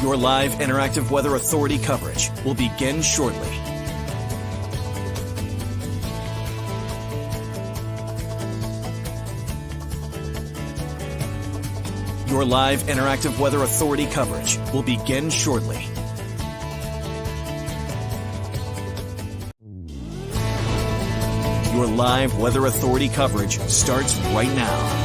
Your live interactive Weather Authority coverage will begin shortly. Your live interactive Weather Authority coverage will begin shortly. Your live Weather Authority coverage starts right now.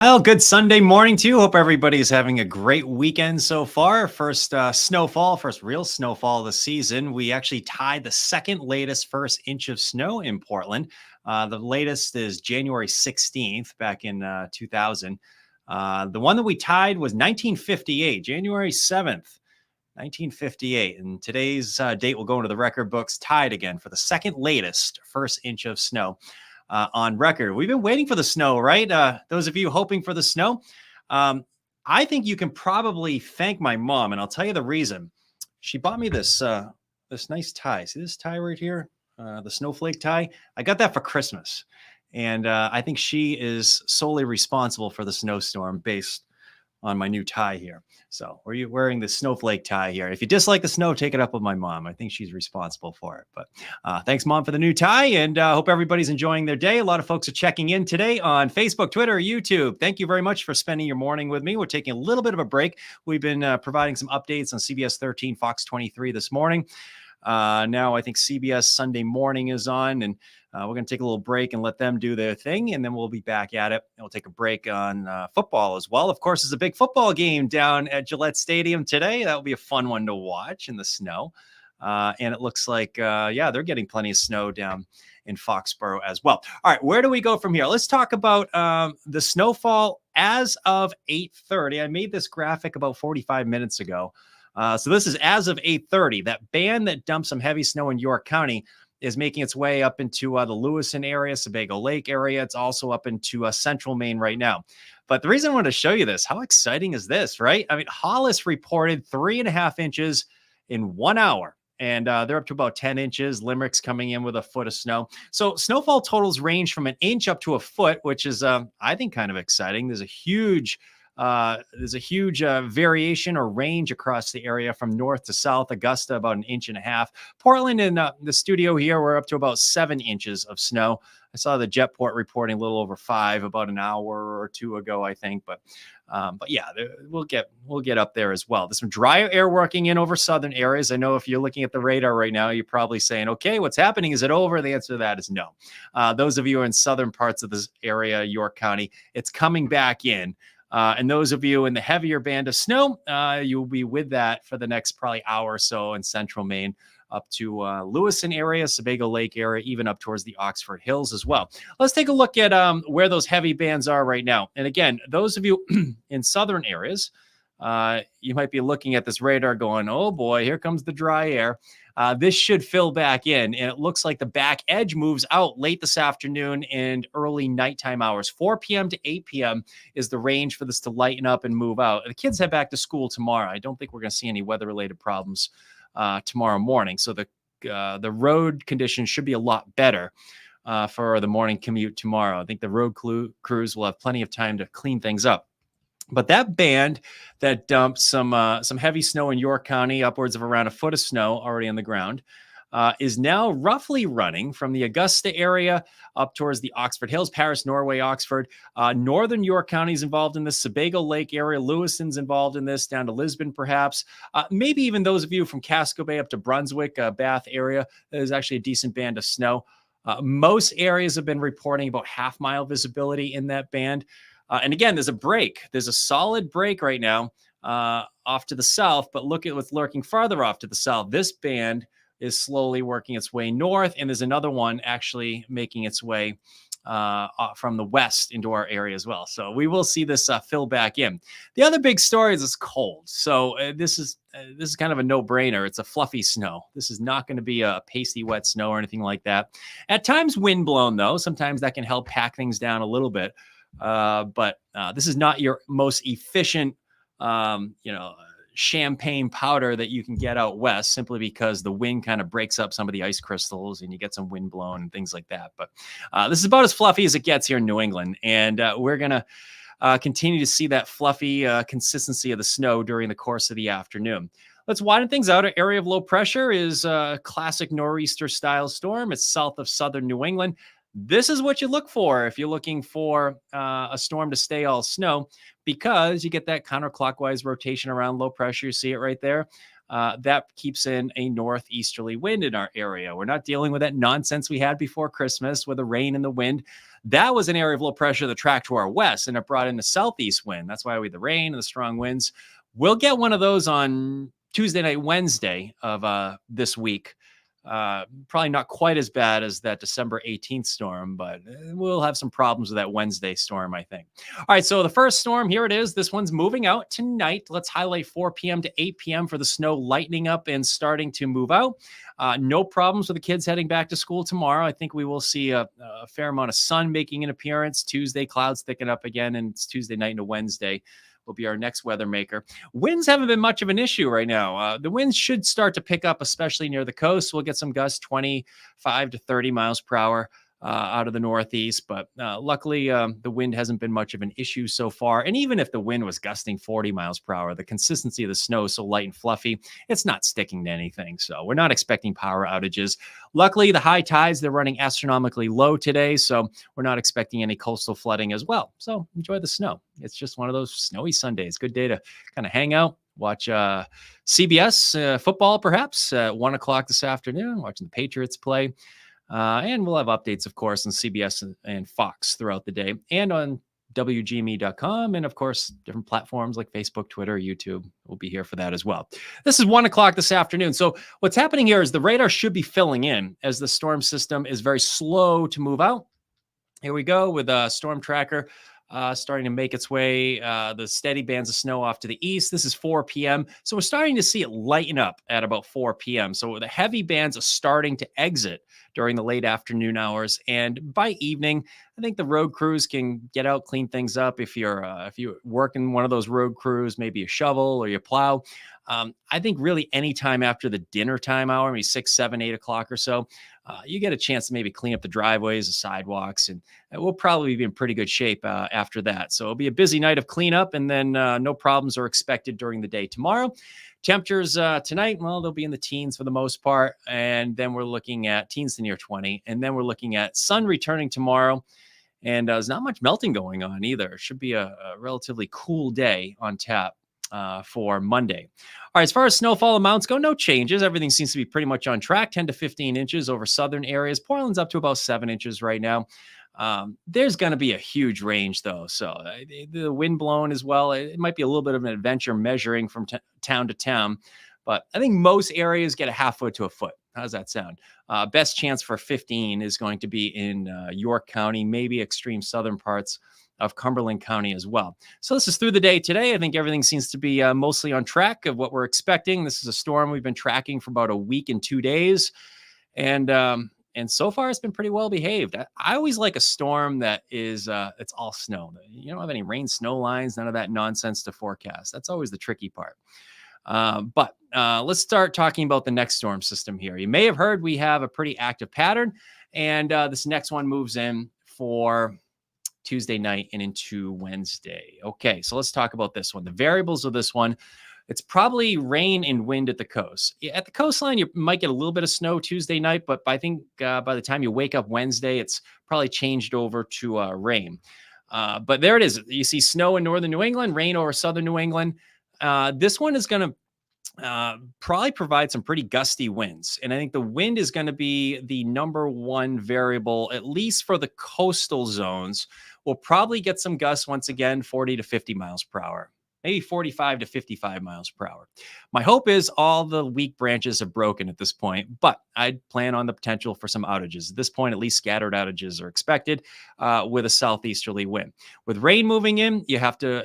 Well, good Sunday morning to you. Hope everybody is having a great weekend so far. First real snowfall of the season. We actually tied the second latest first inch of snow in Portland. The latest is January 16th back in 2000. The one that we tied was 1958, January 7th. 1958, and today's date will go into the record books, tied again for the second latest first inch of snow on record. We've been waiting for the snow, right? Those of you hoping for the snow, I think you can probably thank my mom, and I'll tell you the reason. She bought me this nice tie. See this tie right here, the snowflake tie? I got that for Christmas, and I think she is solely responsible for the snowstorm based on my new tie here. So are you wearing the snowflake tie here? If you dislike the snow, take it up with my mom. I think she's responsible for it. But thanks, Mom, for the new tie. And hope everybody's enjoying their day. A lot of folks are checking in today on Facebook, Twitter, YouTube. Thank you very much for spending your morning with me. We're taking a little bit of a break. We've been providing some updates on CBS 13, Fox 23 this morning. Now I think CBS Sunday Morning is on, and we're going to take a little break and let them do their thing, and then we'll be back at it. And we'll take a break on football as well. Of course, there's a big football game down at Gillette Stadium today. That will be a fun one to watch in the snow. And it looks like, they're getting plenty of snow down in Foxborough as well. All right, where do we go from here? Let's talk about the snowfall as of 8:30. I made this graphic about 45 minutes ago. So this is as of 8:30. That band that dumped some heavy snow in York County is making its way up into the Lewiston area, Sebago Lake area. It's also up into central Maine right now. But the reason I wanted to show you this, how exciting is this, right? I mean, Hollis reported 3.5 inches in 1 hour, and they're up to about 10 inches. Limerick's coming in with a foot of snow. So snowfall totals range from an inch up to a foot, which is, I think, kind of exciting. There's a huge variation or range across the area from north to south. Augusta, about 1.5 inches. Portland and the studio here, we're up to about 7 inches of snow. I saw the Jetport reporting a little over 5 about an hour or two ago, I think. But yeah, we'll get up there as well. There's some drier air working in over southern areas. I know if you're looking at the radar right now, you're probably saying, okay, what's happening? Is it over? The answer to that is no. Those of you who are in southern parts of this area, York County, it's coming back in. And those of you in the heavier band of snow, you'll be with that for the next probably hour or so in central Maine, up to Lewiston area, Sebago Lake area, even up towards the Oxford Hills as well. Let's take a look at where those heavy bands are right now. And again, those of you in southern areas, you might be looking at this radar going, oh boy, here comes the dry air. This should fill back in, and it looks like the back edge moves out late this afternoon and early nighttime hours. 4 p.m. to 8 p.m. is the range for this to lighten up and move out. The kids head back to school tomorrow. I don't think we're going to see any weather-related problems tomorrow morning. So the road conditions should be a lot better for the morning commute tomorrow. I think the road crews will have plenty of time to clean things up. But that band that dumped some heavy snow in York County, upwards of around a foot of snow already on the ground, is now roughly running from the Augusta area up towards the Oxford Hills, Paris, Norway, Oxford. Northern York County is involved in this. Sebago Lake area, Lewiston's involved in this, down to Lisbon perhaps. Maybe even those of you from Casco Bay up to Brunswick, Bath area, there's actually a decent band of snow. Most areas have been reporting about half-mile visibility in that band. And again, there's a break. There's a solid break right now off to the south, but look at what's lurking farther off to the south. This band is slowly working its way north, and there's another one actually making its way from the west into our area as well. So we will see this fill back in. The other big story is it's cold. So this is kind of a no-brainer. It's a fluffy snow. This is not going to be a pasty wet snow or anything like that. At times wind blown though. Sometimes that can help pack things down a little bit. But this is not your most efficient, champagne powder that you can get out west, simply because the wind kind of breaks up some of the ice crystals and you get some wind blown and things like that. But this is about as fluffy as it gets here in New England. And we're going to continue to see that fluffy consistency of the snow during the course of the afternoon. Let's widen things out. An area of low pressure is a classic nor'easter style storm. It's south of southern New England. This is what you look for if you're looking for a storm to stay all snow, because you get that counterclockwise rotation around low pressure. You see it right there. That keeps in a northeasterly wind in our area. We're not dealing with that nonsense we had before Christmas with the rain and the wind. That was an area of low pressure that tracked to our west, and it brought in the southeast wind. That's why we had the rain and the strong winds. We'll get one of those on Tuesday night, Wednesday of this week. Probably not quite as bad as that December 18th storm, but we'll have some problems with that Wednesday storm, I think. All right, so the first storm, here it is. This one's moving out tonight. Let's highlight 4 p.m. to 8 p.m. for the snow lightening up and starting to move out. No problems with the kids heading back to school tomorrow. I think we will see a fair amount of sun making an appearance. Tuesday, clouds thicken up again, and it's Tuesday night into Wednesday will be our next weather maker. Winds haven't been much of an issue right now. The winds should start to pick up, especially near the coast. We'll get some gusts 25 to 30 miles per hour out of the northeast, but luckily the wind hasn't been much of an issue so far. And even if the wind was gusting 40 miles per hour, the consistency of the snow is so light and fluffy, it's not sticking to anything. So we're not expecting power outages. Luckily, the high tides, they're running astronomically low today, so we're not expecting any coastal flooding as well. So enjoy the snow. It's just one of those snowy Sundays. Good day to kind of hang out, watch CBS football perhaps at 1 o'clock this afternoon, watching the Patriots play. And we'll have updates, of course, on CBS and Fox throughout the day, and on WGME.com, and of course, different platforms like Facebook, Twitter, YouTube. We'll be here for that as well. This is 1 o'clock this afternoon. So what's happening here is the radar should be filling in as the storm system is very slow to move out. Here we go with a storm tracker starting to make its way, the steady bands of snow off to the east. This is 4 p.m. So we're starting to see it lighten up at about 4 p.m. So the heavy bands are starting to exit during the late afternoon hours. And by evening, I think the road crews can get out, clean things up. If you're working one of those road crews, maybe a shovel or your plow, I think really anytime after the dinner time hour, maybe 6, 7, 8 o'clock or so, you get a chance to maybe clean up the driveways, the sidewalks, and we'll probably be in pretty good shape after that. So it'll be a busy night of cleanup, and then no problems are expected during the day tomorrow. Temperatures tonight, well, they'll be in the teens for the most part, and then we're looking at teens to near 20, and then we're looking at sun returning tomorrow. And there's not much melting going on either. It should be a relatively cool day on tap for Monday. All right, as far as snowfall amounts go, no changes. Everything seems to be pretty much on track, 10 to 15 inches over southern areas. Portland's up to about 7 inches right now. There's going to be a huge range, though. So the wind blown as well. It might be a little bit of an adventure measuring from town to town. But I think most areas get a half foot to a foot. How does that sound? Best chance for 15 is going to be in York County, maybe extreme southern parts of Cumberland County as well. So this is through the day today. I think everything seems to be mostly on track of what we're expecting. This is a storm we've been tracking for about a week and 2 days. And so far it's been pretty well behaved. I always like a storm that is, it's all snow. You don't have any rain, snow lines, none of that nonsense to forecast. That's always the tricky part. But let's start talking about the next storm system here. You may have heard we have a pretty active pattern, and this next one moves in for Tuesday night and into Wednesday. Okay, so let's talk about this one. The variables of this one, it's probably rain and wind at the coast. At the coastline, you might get a little bit of snow Tuesday night, but I think by the time you wake up Wednesday, it's probably changed over to rain. But there it is. You see snow in northern New England, rain over southern New England. This one is going to probably provide some pretty gusty winds. And I think the wind is going to be the number one variable, at least for the coastal zones. We'll probably get some gusts once again, 40 to 50 miles per hour, maybe 45 to 55 miles per hour. My hope is all the weak branches have broken at this point, but I'd plan on the potential for some outages. At this point, at least scattered outages are expected with a southeasterly wind. With rain moving in, you have to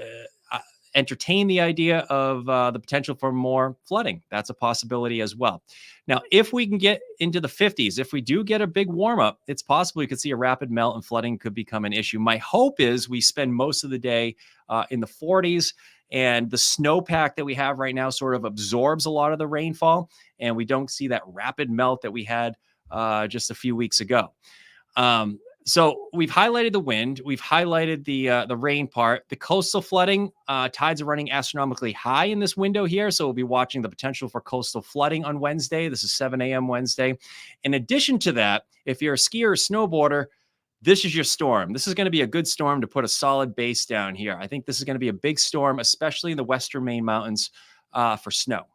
entertain the idea of the potential for more flooding. That's a possibility as well. Now, if we can get into the 50s, if we do get a big warm up, it's possible we could see a rapid melt and flooding could become an issue. My hope is we spend most of the day in the 40s, and the snowpack that we have right now sort of absorbs a lot of the rainfall, and we don't see that rapid melt that we had just a few weeks ago. So we've highlighted the wind, we've highlighted the rain part. The coastal flooding, tides are running astronomically high in this window here, so we'll be watching the potential for coastal flooding on Wednesday. This is 7 a.m. Wednesday. In addition to that, if you're a skier or snowboarder, this is your storm. This is going to be a good storm to put a solid base down here. I think this is going to be a big storm, especially in the western Maine mountains for snow.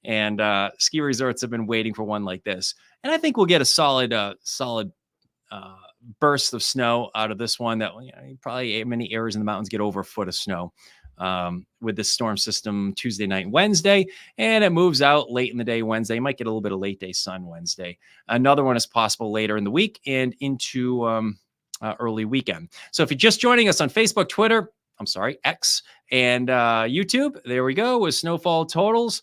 And ski resorts have been waiting for one like this. And I think we'll get a solid burst of snow out of this one that probably many areas in the mountains get over a foot of snow with this storm system Tuesday night and Wednesday, and it moves out late in the day Wednesday. You might get a little bit of late day sun Wednesday. Another one is possible later in the week and into early weekend. So if you're just joining us on Facebook, Twitter, X, and YouTube, there we go with snowfall totals.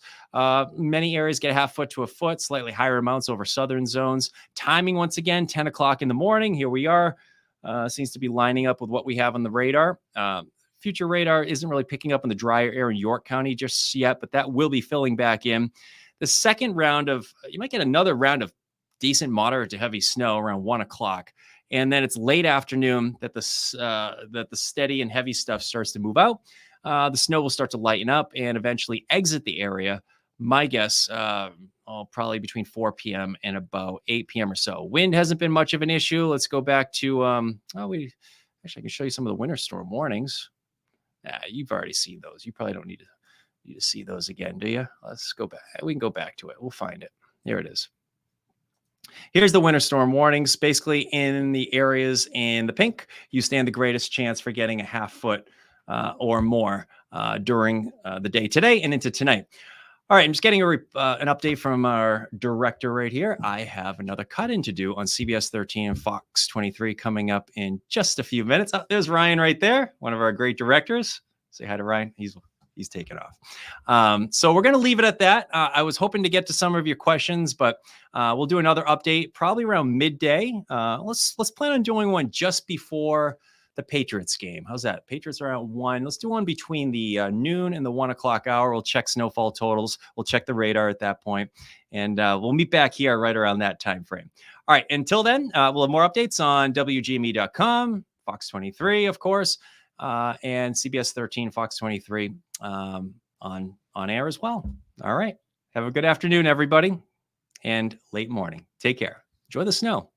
Many areas get a half foot to a foot, slightly higher amounts over southern zones. Timing, once again, 10 o'clock in the morning. Here we are. Seems to be lining up with what we have on the radar. Future radar isn't really picking up on the drier air in York County just yet, but that will be filling back in. The second round of, you might get another round of decent, moderate to heavy snow around 1 o'clock. And then it's late afternoon that the steady and heavy stuff starts to move out. The snow will start to lighten up and eventually exit the area. My guess, probably between 4 p.m. and about 8 p.m. or so. Wind hasn't been much of an issue. Let's go back to, I can show you some of the winter storm warnings. You've already seen those. You probably don't need to see those again, do you? Let's go back. We can go back to it. We'll find it. Here it is. Here's the winter storm warnings. Basically, in the areas in the pink, you stand the greatest chance for getting a half foot or more during the day today and into tonight. All right, I'm just getting an update from our director right here. I have another cut-in to do on CBS 13 and Fox 23 coming up in just a few minutes. Oh, there's Ryan right there, one of our great directors. Say hi to Ryan. He's taken off. So we're going to leave it at that. I was hoping to get to some of your questions, but we'll do another update probably around midday. Let's plan on doing one just before the Patriots game. How's that? Patriots are around 1. Let's do one between the noon and the 1 o'clock hour. We'll check snowfall totals. We'll check the radar at that point, and we'll meet back here right around that time frame. All right. Until then, we'll have more updates on WGME.com, Fox 23, of course, and CBS 13, Fox 23 on air as well. All right. Have a good afternoon, everybody, and late morning. Take care. Enjoy the snow.